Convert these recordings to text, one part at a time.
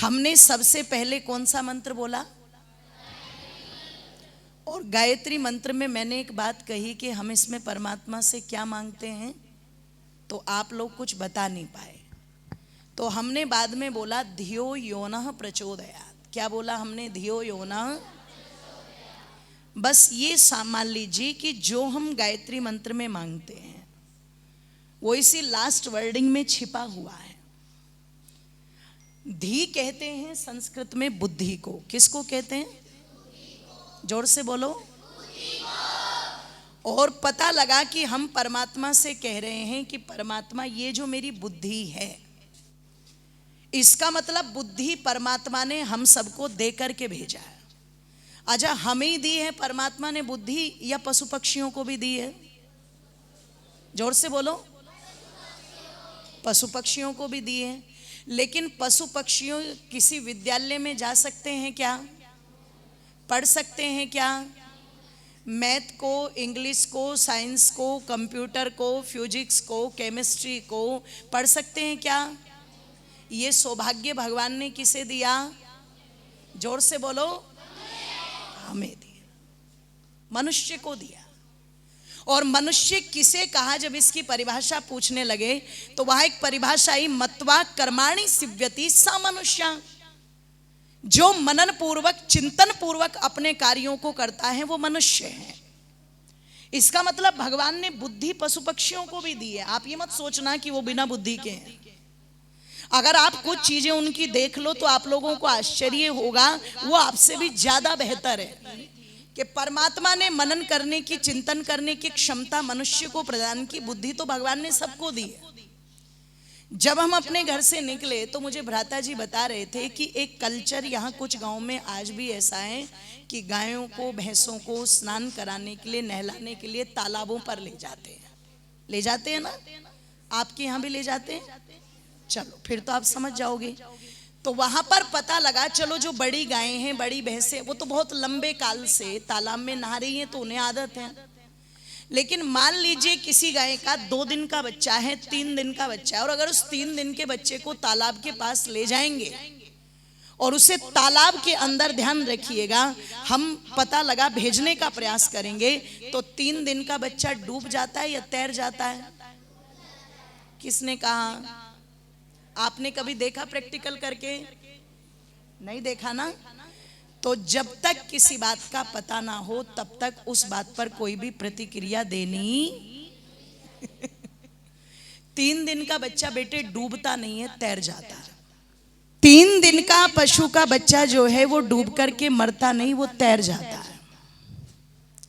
हमने सबसे पहले कौन सा मंत्र बोला? और गायत्री मंत्र में मैंने एक बात कही कि हम इसमें परमात्मा से क्या मांगते हैं, तो आप लोग कुछ बता नहीं पाए। तो हमने बाद में बोला धियो योनः प्रचोदयात्। क्या बोला हमने? धियो योनः। बस ये मान लीजिए कि जो हम गायत्री मंत्र में मांगते हैं वो इसी लास्ट वर्डिंग में छिपा हुआ है। धी कहते हैं संस्कृत में बुद्धि को। किसको कहते हैं? जोर से बोलो। और पता लगा कि हम परमात्मा से कह रहे हैं कि परमात्मा ये जो मेरी बुद्धि है, इसका मतलब बुद्धि परमात्मा ने हम सबको दे करके भेजा है। अच्छा, हमें ही दी है परमात्मा ने बुद्धि या पशु पक्षियों को भी दी है? जोर से बोलो। पशु पक्षियों को भी दी है। लेकिन पशु पक्षियों किसी विद्यालय में जा सकते हैं क्या? पढ़ सकते हैं क्या? मैथ को, इंग्लिश को, साइंस को, कंप्यूटर को, फिजिक्स को, केमिस्ट्री को पढ़ सकते हैं क्या? ये सौभाग्य भगवान ने किसे दिया? जोर से बोलो। हमें दिया, मनुष्य को दिया। और मनुष्य किसे कहा? जब इसकी परिभाषा पूछने लगे तो वहां एक परिभाषा आई, मत्वा कर्माणि सिव्यति सा मनुष्य। जो मनन पूर्वक, चिंतन पूर्वक अपने कार्यों को करता है वो मनुष्य है। इसका मतलब भगवान ने बुद्धि पशु पक्षियों को भी दी है। आप ये मत सोचना कि वो बिना बुद्धि के हैं। अगर आप कुछ चीजें उनकी देख लो तो आप लोगों को आश्चर्य होगा, वो आपसे भी ज्यादा बेहतर है कि परमात्मा ने मनन करने की, चिंतन करने की क्षमता मनुष्य को प्रदान की। बुद्धि तो भगवान ने सबको दी है। जब हम अपने घर से निकले तो मुझे भ्राता जी बता रहे थे कि एक कल्चर यहाँ कुछ गांव में आज भी ऐसा है कि गायों को, भैंसों को स्नान कराने के लिए, नहलाने के लिए तालाबों पर ले जाते हैं। ले जाते हैं ना? आपके यहाँ भी ले जाते हैं? चलो फिर तो आप समझ जाओगे। तो वहां पर पता लगा, चलो जो बड़ी गायें हैं, बड़ी भैंसें, वो तो बहुत लंबे काल से तालाब में नहा रही हैं तो उन्हें आदत है। लेकिन मान लीजिए किसी गाय का 2 दिन का बच्चा है, 3 दिन का बच्चा है, और अगर उस 3 दिन के बच्चे को तालाब के पास ले जाएंगे और उसे तालाब के अंदर, ध्यान रखिएगा, हम पता लगा भेजने का प्रयास करेंगे तो 3 दिन का बच्चा डूब जाता है या तैर जाता है? किसने कहा? आपने कभी देखा प्रैक्टिकल करके? नहीं देखा ना? तो जब तक किसी बात का पता ना हो तब तक उस बात पर कोई भी प्रतिक्रिया देनी 3 दिन का बच्चा बेटे डूबता नहीं है, तैर जाता है। 3 दिन का पशु का बच्चा जो है वो डूब करके मरता नहीं, वो तैर जाता है।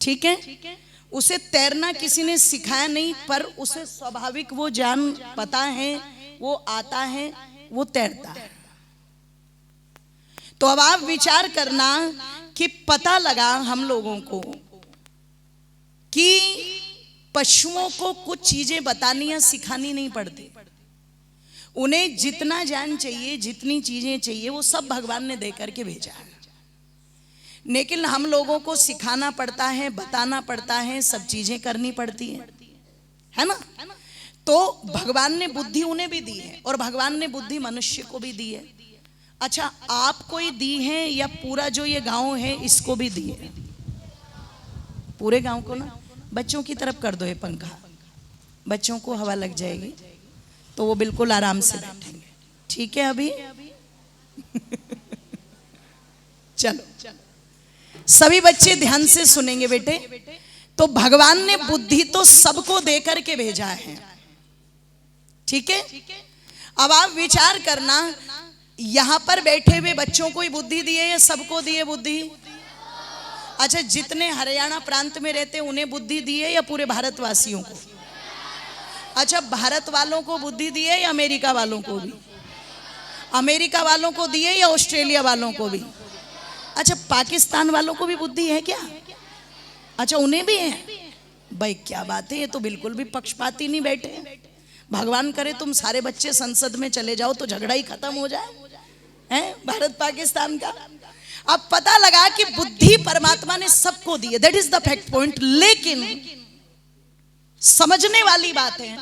ठीक है? उसे तैरना किसी ने सिखाया नहीं, पर उसे स्वाभाविक वो जान पता है, वो आता है, वो तैरता है। तो अब आप विचार करना कि पता लगा हम लोगों को कि पशुओं को कुछ चीजें बतानी या सिखानी नहीं पड़ती। उन्हें जितना ज्ञान चाहिए, जितनी चीजें चाहिए, वो सब भगवान ने दे करके भेजा है। लेकिन हम लोगों को सिखाना पड़ता है, बताना पड़ता है, सब चीजें करनी पड़ती है ना? तो भगवान ने बुद्धि उन्हें भी दी है और भगवान ने बुद्धि मनुष्य को भी दी है। अच्छा, आपको ही दी है या पूरा जो ये गांव है इसको भी दी है? पूरे गांव को ना। बच्चों की तरफ कर दो ये पंखा, बच्चों को हवा लग जाएगी तो वो बिल्कुल आराम से बैठेंगे। ठीक है? अभी चलो सभी बच्चे ध्यान से सुनेंगे बेटे। तो भगवान ने बुद्धि तो सबको दे करके भेजा है। ठीक है? अब आप विचार करना, यहां पर बैठे हुए बच्चों को ही बुद्धि दी है या सबको दी है बुद्धि? अच्छा, जितने हरियाणा प्रांत में रहते हैं उन्हें बुद्धि दी है या पूरे भारतवासियों को? अच्छा, भारत वालों को बुद्धि दी है या अमेरिका वालों को भी? अमेरिका वालों को दी है या ऑस्ट्रेलिया वालों को भी? अच्छा, पाकिस्तान वालों को भी बुद्धि है क्या? अच्छा, उन्हें भी है? भाई क्या बात है, ये तो बिल्कुल भी पक्षपाती नहीं बैठे। भगवान करे तुम सारे बच्चे संसद में चले जाओ तो झगड़ा ही खत्म हो जाए, हैं, भारत पाकिस्तान का। अब पता लगा कि बुद्धि परमात्मा ने सबको दी है, that is the fact point. लेकिन समझने वाली बात है,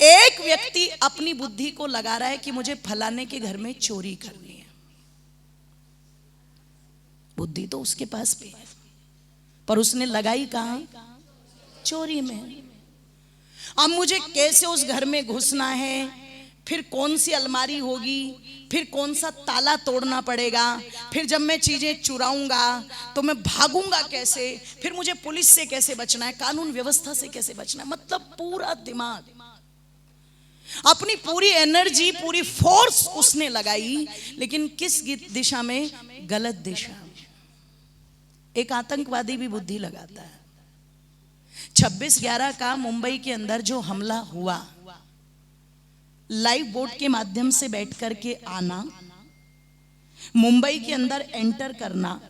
एक व्यक्ति अपनी बुद्धि को लगा रहा है कि मुझे फलाने के घर में चोरी करनी है, बुद्धि तो उसके पास भी है, पर उसने लगाई कहां? चोरी में। अब मुझे कैसे उस घर में घुसना है, फिर कौन सी अलमारी होगी, फिर कौन सा ताला तोड़ना पड़ेगा, फिर जब मैं चीजें चुराऊंगा तो मैं भागूंगा कैसे, फिर मुझे पुलिस से कैसे बचना है, कानून व्यवस्था से कैसे बचना है। मतलब पूरा दिमाग, अपनी पूरी एनर्जी, पूरी फोर्स उसने लगाई, लेकिन किस दिशा में? गलत दिशा में। एक आतंकवादी भी बुद्धि लगाता है। 26/11 का मुंबई के अंदर जो हमला हुआ, लाइव बोट के माध्यम से बैठ करके आना, मुंबई के अंदर एंटर करना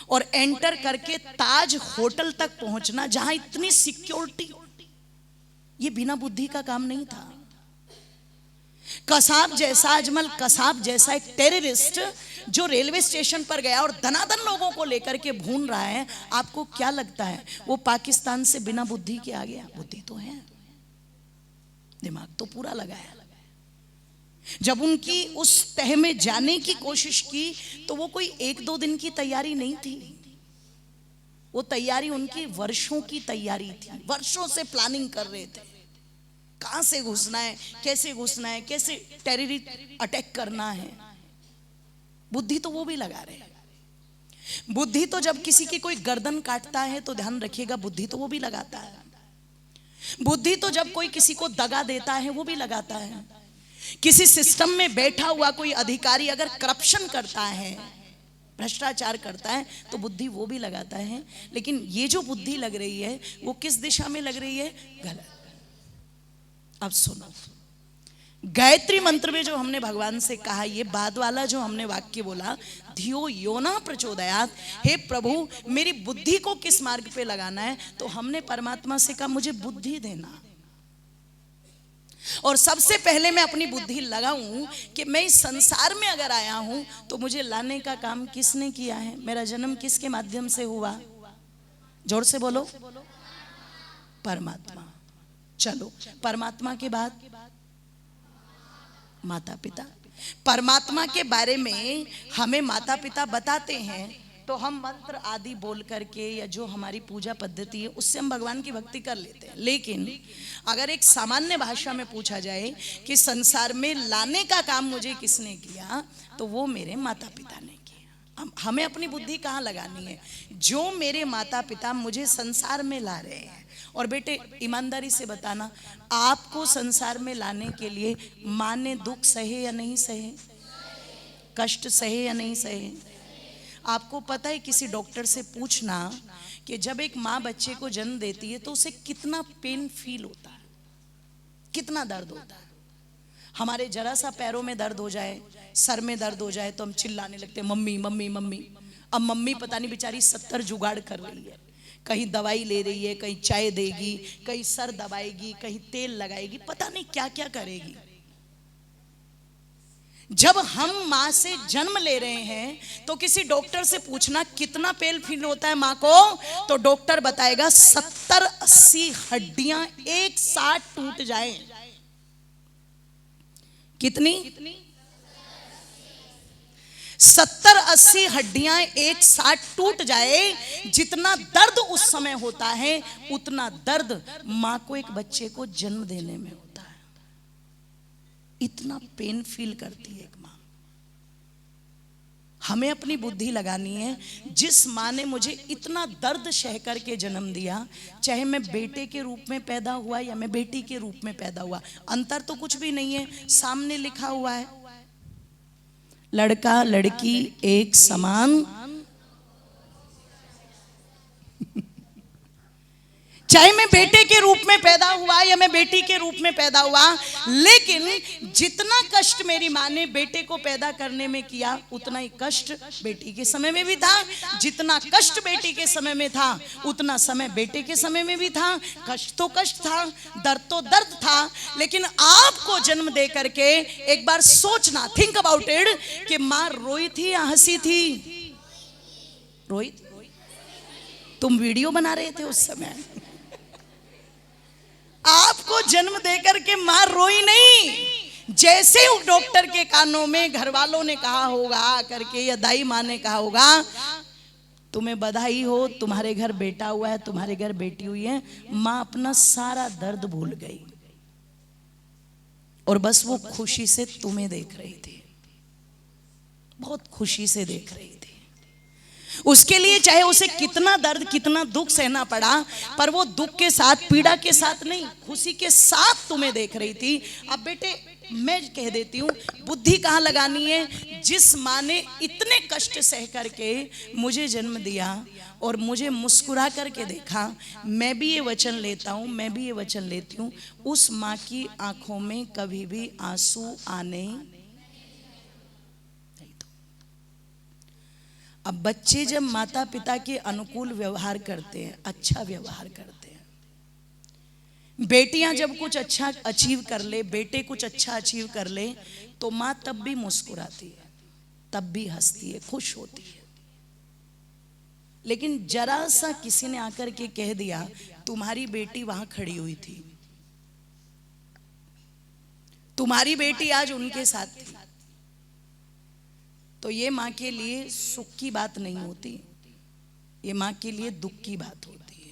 और एंटर करके ताज होटल तक पहुंचना, जहां इतनी सिक्योरिटी, ये बिना बुद्धि का काम नहीं था। कसाब जैसा, अजमल कसाब जैसा एक टेररिस्ट जो रेलवे स्टेशन पर गया और धनाधन लोगों को लेकर के भून रहा है, आपको क्या लगता है वो पाकिस्तान से बिना बुद्धि के आ गया? बुद्धि तो है, दिमाग तो पूरा लगाया। जब उनकी उस तह में जाने की कोशिश की तो वो कोई 1-2 दिन की तैयारी नहीं थी, वो तैयारी उनकी वर्षों की तैयारी थी। वर्षों से प्लानिंग कर रहे थे, कहां से घुसना है, कैसे घुसना है, कैसे टेररिस्ट अटैक करना है। बुद्धि तो वो भी लगा रहे हैं। बुद्धि तो जब किसी की कोई गर्दन काटता है तो ध्यान रखिएगा, बुद्धि तो वो भी लगाता है। बुद्धि तो जब कोई किसी को दगा देता है वो भी लगाता है। किसी सिस्टम में बैठा हुआ कोई अधिकारी अगर करप्शन करता है, भ्रष्टाचार करता है, तो बुद्धि वो भी लगाता है। लेकिन ये जो बुद्धि लग रही है वो किस दिशा में लग रही है? गलत। अब सुनो, गायत्री मंत्र में जो हमने भगवान से कहा, ये बाद वाला जो हमने वाक्य बोला, धियो यो न प्रचोदयात्, हे प्रभु मेरी बुद्धि को किस मार्ग पे लगाना है, तो हमने परमात्मा से कहा मुझे बुद्धि देना। और सबसे पहले मैं अपनी बुद्धि लगाऊं कि मैं इस संसार में अगर आया हूं तो मुझे लाने का काम किसने किया है, मेरा जन्म किसके माध्यम से हुआ? जोर से बोलो, परमात्मा। चलो, परमात्मा के बाद माता पिता। परमात्मा के बारे में हमें माता पिता बताते हैं तो हम मंत्र आदि बोल करके या जो हमारी पूजा पद्धति है उससे हम भगवान की भक्ति कर लेते हैं। लेकिन अगर एक सामान्य भाषा में पूछा जाए कि संसार में लाने का काम मुझे किसने किया, तो वो मेरे माता पिता ने किया। हमें अपनी बुद्धि कहाँ लगानी है? जो मेरे माता पिता मुझे संसार में ला रहे हैं। और बेटे ईमानदारी से बताना, आपको संसार में लाने के लिए माँ ने दुख सहे या नहीं सहे, कष्ट सहे या नहीं सहे? आपको पता है, किसी डॉक्टर से पूछना कि जब एक माँ बच्चे को जन्म देती है तो उसे कितना पेन फील होता है, कितना दर्द होता है। हमारे जरा सा पैरों में दर्द हो जाए, सर में दर्द हो जाए तो हम चिल्लाने लगते हैं मम्मी मम्मी मम्मी। अब मम्मी पता नहीं बेचारी 70 जुगाड़ कर रही है, कहीं दवाई ले रही है, कहीं चाय देगी, कहीं सर दबाएगी, कहीं तेल लगाएगी, पता नहीं क्या क्या करेगी। जब हम माँ से जन्म ले रहे हैं तो किसी डॉक्टर से पूछना कितना पेन फील होता है माँ को, तो डॉक्टर बताएगा 70-80 हड्डियां एक साथ टूट जाएं। कितनी? 70-80 हड्डियां एक साथ टूट जाए। जितना दर्द उस समय होता है उतना दर्द मां को एक बच्चे को जन्म देने में होता है। इतना पेन फील करती है एक मां। हमें अपनी बुद्धि लगानी है, जिस मां ने मुझे इतना दर्द सह करके जन्म दिया, चाहे मैं बेटे के रूप में पैदा हुआ या मैं बेटी के रूप में पैदा हुआ, अंतर तो कुछ भी नहीं है। सामने लिखा हुआ है लड़का लड़की एक समान, चाहे मैं बेटे के रूप में पैदा हुआ या मैं बेटी के रूप में पैदा हुआ, लेकिन जितना कष्ट मेरी माँ ने बेटे को पैदा करने में किया उतना ही कष्ट बेटी के समय में भी था। जितना कष्ट बेटी के समय में था उतना समय बेटे के समय में भी था। कष्ट तो कष्ट था, दर्द तो दर्द था, लेकिन आपको जन्म दे करके एक बार सोचना, थिंक अबाउट इट, कि माँ रोई थी या हंसी थी? रोई थी। तुम वीडियो बना रहे थे उस समय। आपको जन्म देकर के मां रोई नहीं। जैसे उस डॉक्टर के कानों में घर वालों ने कहा होगा करके, या दाई माँ ने कहा होगा, तुम्हें बधाई हो, तुम्हारे घर बेटा हुआ है, तुम्हारे घर बेटी हुई है, मां अपना सारा दर्द भूल गई और बस वो खुशी से तुम्हें देख रही थी, बहुत खुशी से देख रही थी। उसके लिए चाहे उसे कितना दर्द कितना दुख सहना पड़ा, पर वो दुख के साथ, पीड़ा के साथ नहीं, खुशी के साथ तुम्हें देख रही थी। अब बेटे मैं कह देती हूँ, बुद्धि कहाँ लगानी है? जिस माँ ने इतने कष्ट सह करके मुझे जन्म दिया और मुझे मुस्कुरा करके देखा, मैं भी ये वचन लेता हूँ, मैं भी ये वचन लेती हूँ, उस माँ की आंखों में कभी भी आंसू आने। अब बच्चे जब माता पिता के अनुकूल व्यवहार करते हैं, अच्छा व्यवहार करते हैं, बेटियां जब कुछ अच्छा अचीव कर ले, बेटे कुछ अच्छा अचीव कर ले, तो माँ तब भी मुस्कुराती है, तब भी हंसती है, खुश होती है। लेकिन जरा सा किसी ने आकर के कह दिया तुम्हारी बेटी वहां खड़ी हुई थी, तुम्हारी बेटी आज उनके साथ थी, तो ये माँ के लिए सुख की बात नहीं होती, ये माँ के लिए दुख की बात होती है।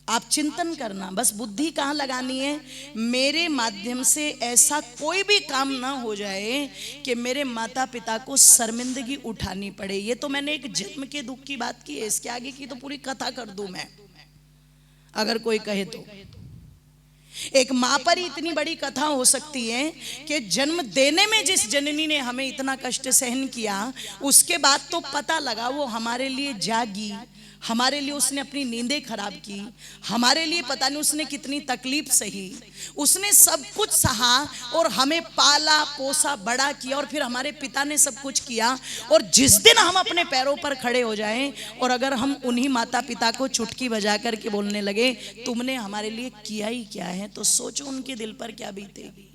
आप चिंतन करना, बस बुद्धि कहाँ लगानी है? मेरे माध्यम से ऐसा कोई भी काम ना हो जाए कि मेरे माता पिता को शर्मिंदगी उठानी पड़े। ये तो मैंने एक जन्म के दुख की बात की है, इसके आगे की तो पूरी कथा कर दूं मैं, अगर कोई कहे तो। एक माँ पर ही इतनी बड़ी कथा हो सकती है कि जन्म देने में जिस जननी ने हमें इतना कष्ट सहन किया, उसके बाद तो पता लगा वो हमारे लिए जागी, हमारे लिए उसने अपनी नींदें खराब की, हमारे लिए पता नहीं उसने कितनी तकलीफ सही, उसने सब कुछ सहा और हमें पाला पोसा बड़ा किया, और फिर हमारे पिता ने सब कुछ किया। और जिस दिन हम अपने पैरों पर खड़े हो जाएं और अगर हम उन्हीं माता पिता को चुटकी बजा करके बोलने लगे तुमने हमारे लिए किया ही क्या है, तो सोचो उनके दिल पर क्या बीतेगी।